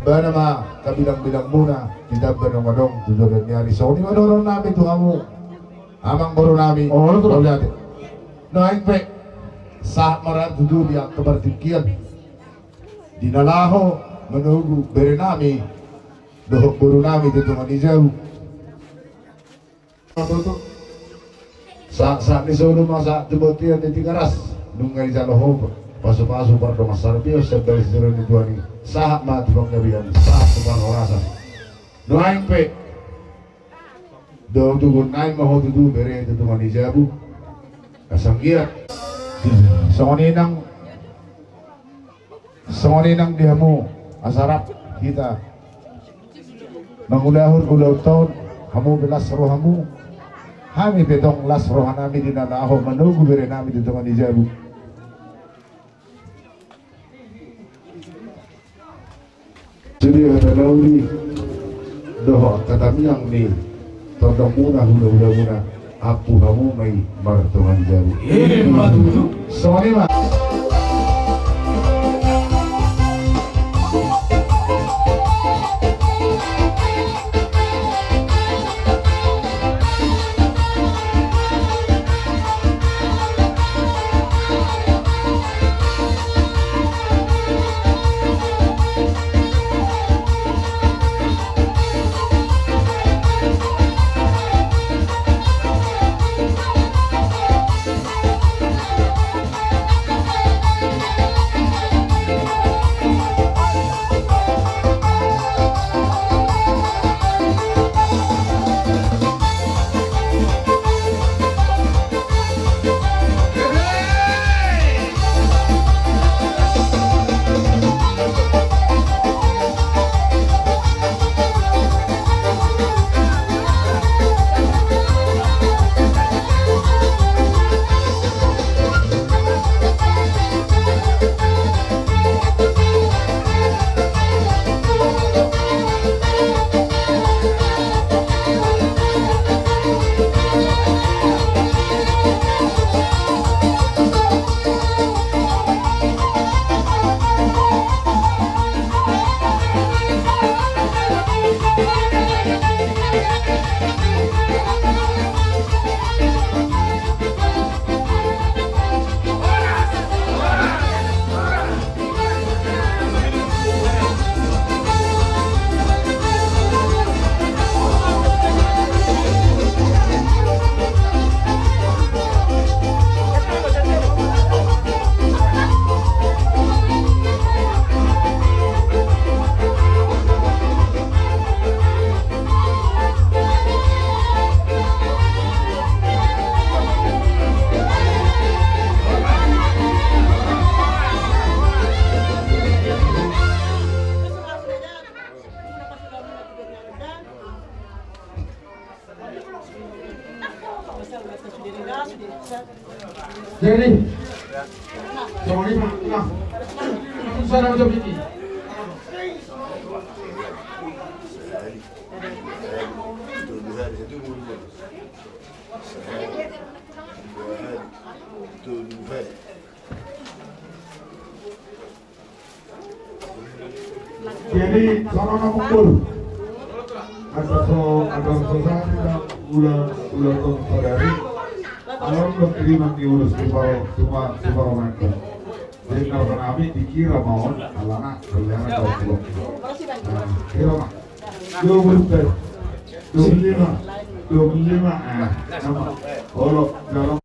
Bana ma kabilang-bilang muna tidak benong-benong tujuan nyari so ni madorong namin tu kamu amang baru namin lihat no pe sa marat tuju dia kebertikian dinalaho menunggu beri nami dohok baru nami itu manijau sa ni solo masa tebutian di garas nungai jaloho pasu-pasu pada masar bios sebalik seru ni tuani sahak mati bang nyabian sahak tukang orasan doain pe do tugun naik mahu tudu bere itu tuman ijabu kasanggiat songoninang dihamu asarap kita mangulahur ulau tahun hamu belas rohamu kami betong las rohanami dinanaho menunggu bere nami itu tuman ijabu jadi ada lauri doh kata yang ni todong muna hula muna apu kamu mai martungan jauh soalnya Jadi, sama lima, nah, susah nak jawab ini. Jadi, sama nak kumpul. Ada sosok dan ulah saudari. Alam berterima diurus semua mereka. Jadi kalau kami dikira mau alana kalian tahu belum? Kira mah 25, nama kalau dalam